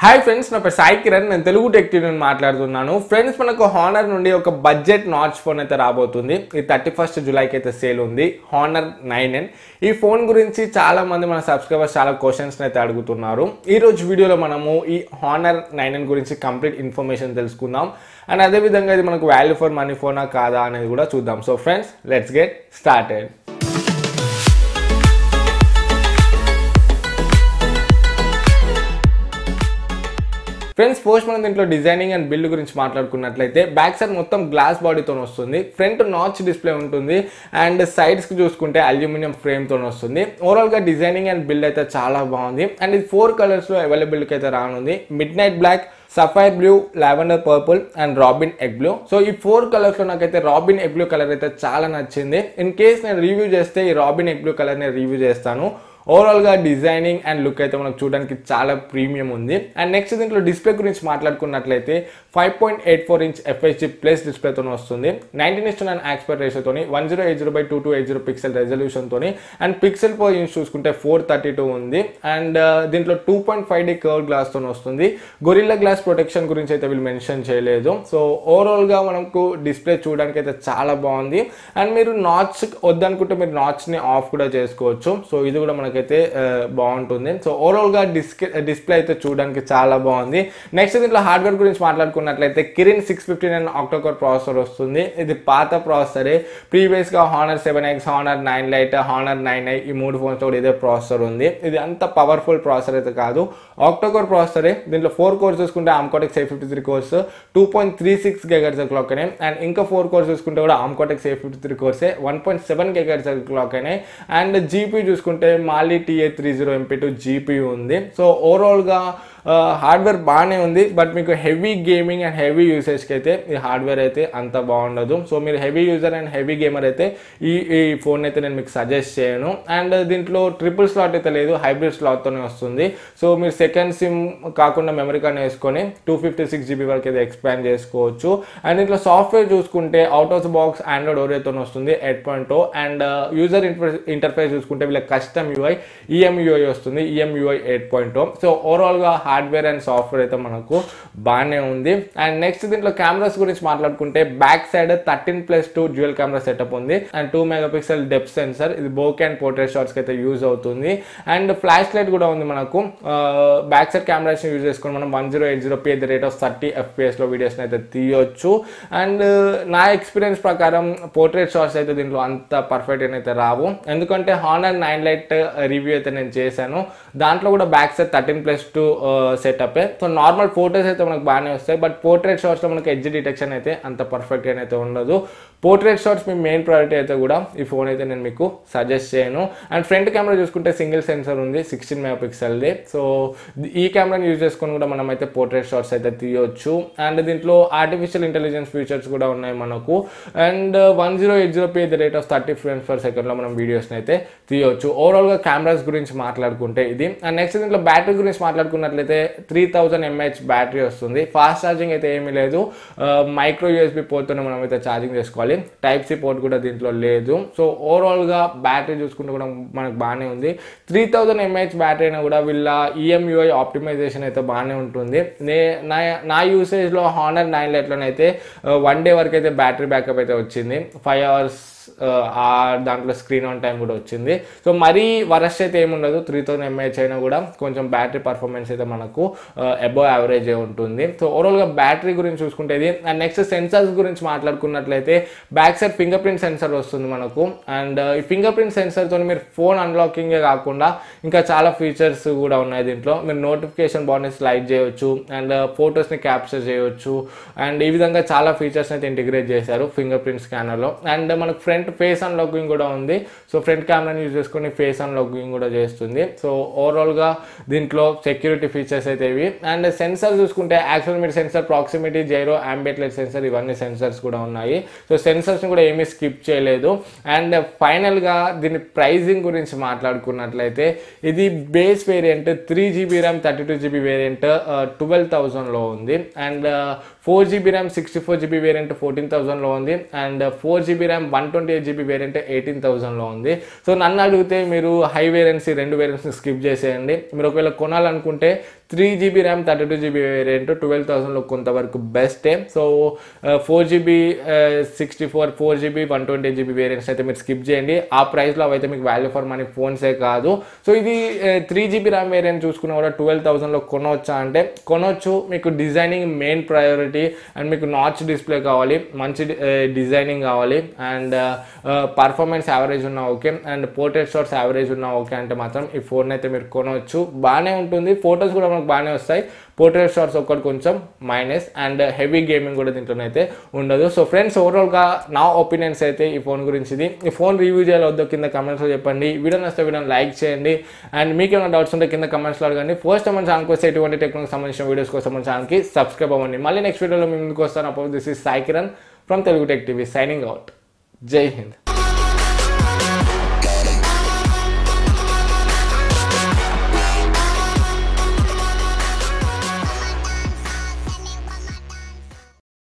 Hi friends, నా పేరు సాయి కిరణ్. నేను తెలుగు టెక్ టీవీ నుండి మాట్లాడుతున్నాను. ఫ్రెండ్స్, మనకు హానర్ నుండి ఒక బడ్జెట్ నాచ్ ఫోన్ అయితే రాబోతుంది. ఈ 31 జూలైకి అయితే సేల్ ఉంది, హానర్ 9N. ఈ ఫోన్ గురించి చాలా మంది మన సబ్స్క్రైబర్స్ చాలా క్వశ్చన్స్ అయితే అడుగుతున్నారు. ఈ రోజు వీడియోలో మనము ఈ హానర్ 9N గురించి కంప్లీట్ ఇన్ఫర్మేషన్ తెలుసుకుందాం. అండ్ అదేవిధంగా ఇది మనకు వాల్యూ ఫర్ మనీ ఫోనా కాదా అనేది కూడా చూద్దాం. So friends, let's get started. Friends, first మనం దీంట్లో డిజైనింగ్ అండ్ బిల్డ్ గురించి మాట్లాడుకున్నట్లయితే బ్యాక్ సైడ్ మొత్తం గ్లాస్ బాడీతో వస్తుంది. ఫ్రంట్ నాచ్ డిస్ప్లే ఉంటుంది అండ్ సైడ్స్కి చూసుకుంటే అల్యూమినియం ఫ్రేమ్తో వస్తుంది. ఓవరాల్గా డిజైనింగ్ అండ్ బిల్డ్ అయితే చాలా బాగుంది. అండ్ ఇది 4 కలర్స్లో అవైలబిలిటీకి అయితే రానుంది. Midnight black, sapphire blue, lavender purple and robin egg blue. So ఈ 4 కలర్స్లో నాకైతే రాబిన్ ఎగ్ బ్లూ కలర్ అయితే చాలా నచ్చింది. ఇన్ కేస్ నేను రివ్యూ చేస్తే ఈ రాబిన్ ఎగ్ బ్లూ కలర్ నేను రివ్యూ చేస్తాను. ఓవరాల్గా డిజైనింగ్ అండ్ లుక్ అయితే మనకు చూడడానికి చాలా ప్రీమియం ఉంది. అండ్ నెక్స్ట్ దీంట్లో డిస్ప్లే గురించి మాట్లాడుకున్నట్లయితే 5.84 ఇంచ్ FHD ప్లస్ డిస్ప్లేతో వస్తుంది. 19:9 ఆస్పెక్ట్ రేషియోతో 1080x2280 పిక్సెల్ రెజల్యూషన్తో అండ్ పిక్సెల్ పర్ ఇంచ్ చూసుకుంటే 432 ఉంది. అండ్ దీంట్లో 2.5D కర్వ్ గ్లాస్తో వస్తుంది. గొరిల్లా గ్లాస్ ప్రొటెక్షన్ గురించి అయితే వీళ్ళు మెన్షన్ చేయలేదు. సో ఓవరాల్గా మనకు డిస్ప్లే చూడడానికి అయితే చాలా బాగుంది. అండ్ మీరు నాచ్ వద్దనుకుంటే మీరు నాచ్ని ఆఫ్ కూడా చేసుకోవచ్చు. సో ఇది కూడా మనకి అయితే బాగుంటుంది. సో ఓవరాల్గా డిస్ప్లే అయితే చూడడానికి చాలా బాగుంది. నెక్స్ట్ దీంట్లో హార్డ్వేర్ గురించి మాట్లాడుకున్నట్లయితే కిరిన్ 659 ఆక్టోకోర్ ప్రాసెసర్ వస్తుంది. ఇది పాత ప్రాసెసరే. ప్రీవియస్గా honour 7X, honour 9 light, honour 9i ఈ 3 ఫోన్స్ కూడా ఇదే ప్రాసెసర్ ఉంది. ఇది అంత పవర్ఫుల్ ప్రాసెసర్ అయితే కాదు, ఆక్టోకోర్ ప్రాసెసరే. దీంట్లో 4 కోర్స్ చూసుకుంటే ఆమ్కోటెక్స్ A53 కోర్స్ 2.36 GHz క్లాక్ అయినాయి. అండ్ ఇంకా 4 కోర్స్ చూసుకుంటే కూడా ఆమ్కోటెక్స్ A53 కోర్సే 1.7 GHz క్లాక్ అయినాయి. అండ్ జీపీ చూసుకుంటే TA30 MP2 GPU ఉంది. సో ఓవరాల్గా హార్డ్వేర్ బాగానే ఉంది. బట్ మీకు హెవీ గేమింగ్ అండ్ హెవీ యూసేజ్కి అయితే ఈ హార్డ్వేర్ అయితే అంత బాగుండదు. సో మీరు heavy user and heavy gamer అయితే ఈ ఫోన్ అయితే నేను మీకు సజెస్ట్ చేయను. అండ్ దీంట్లో ట్రిపుల్ స్లాట్ అయితే లేదు, హైబ్రిడ్ స్లాట్తోనే వస్తుంది. సో మీరు సెకండ్ సిమ్ కాకుండా మెమరీ కార్డ్ వేసుకొని 256GB వరకు అయితే ఎక్స్పాండ్ చేసుకోవచ్చు. అండ్ దీంట్లో సాఫ్ట్వేర్ చూసుకుంటే out of the box Android ఓరియోతో వస్తుంది 8.0. అండ్ యూజర్ ఇంటర్ఫేస్ చూసుకుంటే వీళ్ళ కస్టమ్ UI EMUI వస్తుంది, EMUI 8.0. సో ఓవరాల్గా హార్డ్వేర్ అండ్ సాఫ్ట్వేర్ అయితే మనకు బాగానే ఉంది. అండ్ నెక్స్ట్ దీంట్లో కెమెరాస్ గురించి మాట్లాడుకుంటే back side 13+2 dual camera setup ఉంది. And 2 MP depth sensor. ఇది బోకే అండ్ పోర్ట్రేట్ షాట్స్కి అయితే యూజ్ అవుతుంది. అండ్ ఫ్లాష్ లైట్ కూడా ఉంది మనకు. బ్యాక్ సైడ్ కెమెరాస్ యూజ్ చేసుకొని మనం 1080p at the rate of 30 FPS లో వీడియోస్ని అయితే తీయొచ్చు. అండ్ నా ఎక్స్పీరియన్స్ ప్రకారం పోర్ట్రేట్ షాట్స్ అయితే దీంట్లో అంత పర్ఫెక్ట్ అయితే రావు. ఎందుకంటే హానర్ 9 లైట్ రివ్యూ అయితే నేను చేశాను, దాంట్లో కూడా back side 13+2 setup. So normal photos అయితే మనకు బాగానే వస్తాయి. బట్ పోర్ట్రేట్ షాట్స్లో మనకు ఎడ్జ్ డిటెక్షన్ అయితే అంత పర్ఫెక్ట్గా అయితే ఉండదు. పోర్ట్రేట్ షాట్స్ మీ మెయిన్ ప్రయారిటీ అయితే కూడా ఈ ఫోన్ అయితే నేను మీకు సజెస్ట్ చేయను. అండ్ ఫ్రంట్ కెమెరా చూసుకుంటే సింగిల్ సెన్సర్ ఉంది 16 MP. సో ఈ కెమెరాని యూజ్ చేసుకొని కూడా మనం అయితే పోర్ట్రేట్ షాట్స్ అయితే తీయొచ్చు. అండ్ దీంట్లో ఆర్టిఫిషియల్ ఇంటెలిజెన్స్ ఫీచర్స్ కూడా ఉన్నాయి మనకు. And 1080p at the rate of 30 frames/second లో మనం వీడియోస్ని అయితే తీయొచ్చు. ఓవరాల్గా కెమెరాస్ గురించి మాట్లాడుకుంటే ఇది. అండ్ నెక్స్ట్ దీంట్లో బ్యాటరీ గురించి మాట్లాడుకున్నట్లయితే 3000 mAh బ్యాటరీ వస్తుంది. ఫాస్ట్ ఛార్జింగ్ అయితే ఏమీ లేదు, మైక్రో USB పోర్ట్తోనే మనం అయితే ఛార్జింగ్ చేసుకోవాలి. Type-C పోర్ట్ కూడా దీంట్లో లేదు. సో ఓవరాల్గా బ్యాటరీ చూసుకుంటే కూడా మనకు బాగానే ఉంది. 3000 mAh బ్యాటరీ అయినా కూడా వీళ్ళ EMUI ఆప్టిమైజేషన్ అయితే బాగానే ఉంటుంది. నా యూసేజ్లో హానర్ 9 లైట్లోనైతే 1 day వరకు అయితే బ్యాటరీ బ్యాకప్ అయితే వచ్చింది. 5 hours దాంట్లో స్క్రీన్ ఆన్ టైం కూడా వచ్చింది. సో మరీ వరస్ట్ అయితే ఏముండదు. 3000 mAh అయినా కూడా కొంచెం బ్యాటరీ పర్ఫార్మెన్స్ అయితే మనకు అబోవ్ యావరేజ్ ఉంటుంది. సో ఓవరాల్గా బ్యాటరీ గురించి చూసుకుంటే ఇది. అండ్ నెక్స్ట్ సెన్సర్స్ గురించి మాట్లాడుకున్నట్లయితే back side fingerprint sensor వస్తుంది మనకు. అండ్ ఈ ఫింగర్ ప్రింట్ సెన్సర్తో మీరు ఫోన్ అన్లాకింగే కాకుండా ఇంకా చాలా ఫీచర్స్ కూడా ఉన్నాయి దీంట్లో. మీరు నోటిఫికేషన్ బార్ని స్లైడ్ చేయవచ్చు అండ్ ఫొటోస్ని క్యాప్చర్ చేయవచ్చు. అండ్ ఈ విధంగా చాలా ఫీచర్స్ అయితే ఇంటిగ్రేట్ చేశారు ఫింగర్ ప్రింట్ స్కానర్లో. అండ్ మనకు ఫ్రంట్ ఫేస్ అన్లాకింగ్ కూడా ఉంది. సో ఫ్రంట్ కెమెరాని యూజ్ చేసుకుని ఫేస్ అన్లాకింగ్ కూడా చేస్తుంది. సో ఓవరాల్గా దీంట్లో సెక్యూరిటీ ఫీచర్స్ అయితే ఇవి. అండ్ సెన్సర్ చూసుకుంటే accelerometer sensor, proximity, gyro, ambient light sensor ఇవన్నీ సెన్సర్స్ కూడా ఉన్నాయి. సో సెన్సర్స్ని కూడా ఏమీ స్కిప్ చేయలేదు. అండ్ ఫైనల్గా దీని ప్రైజింగ్ గురించి మాట్లాడుకున్నట్లయితే ఇది base variant 3GB RAM 32GB variant 12,000లో ఉంది. And 4GB RAM 64GB variant 14,000లో ఉంది. And 4GB RAM 128 128GB variant 18,000లో ఉంది. సో నన్ను అడిగితే మీరు హై వేరియంట్స్ 2 వేరియంట్స్ని స్కిప్ చేసేయండి. మీరు ఒకవేళ కొనాలనుకుంటే 3GB ర్యామ్ 32GB వేరియంట్ 12,000లో కొంతవరకు బెస్టే. So 4GB 64 4GB 128GB variants అయితే మీరు స్కిప్ చేయండి. ఆ ప్రైస్లో అవైతే మీకు వాల్యూ ఫర్ మనీ ఫోన్సే కాదు. సో ఇది 3GB ర్యామ్ వేరియంట్ చూసుకున్నా కూడా 12,000లో కొనవచ్చా అంటే కొనవచ్చు. మీకు డిజైనింగ్ మెయిన్ ప్రయారిటీ అండ్ మీకు నాచ్ డిస్ప్లే కావాలి, మంచి డిజైనింగ్ కావాలి అండ్ పర్ఫార్మెన్స్ యావరేజ్ ఉన్నా okay and portrait shots average ఉన్నా ఓకే అంటే మాత్రం ఈ ఫోన్ అయితే మీరు కొనవచ్చు. బాగానే ఉంటుంది, ఫొటోస్ కూడా మనకు బాగానే వస్తాయి. పోర్ట్రేట్ షాట్స్ ఒక్కటి కొంచెం మైనస్ అండ్ హెవీ గేమింగ్ కూడా దీంట్లోనైతే ఉండదు. సో ఫ్రెండ్స్ ఓవరాల్గా నా ఒపీనియన్స్ అయితే ఈ ఫోన్ గురించిది. ఈ ఫోన్ రివ్యూ చేయాలి వద్దో కింద కమెంట్స్లో చెప్పండి. వీడియో నచ్చితే వీడియోని లైక్ చేయండి అండ్ మీకు ఏమైనా డౌట్స్ ఉంటే కింద కమెంట్స్లో అడగండి. ఫస్ట్ మన ఛానల్కి వస్తే ఎటువంటి టెక్నాలజీకి సంబంధించిన వీడియోస్ కోసం మన ఛానల్కి సబ్స్క్రైబ్ అవ్వండి. మళ్ళీ నెక్స్ట్ వీడియోలో మీ ముందుకు వస్తాను. అప్పుడు this is Sai Kiran from Telugu tech TV signing out. జై హింద్.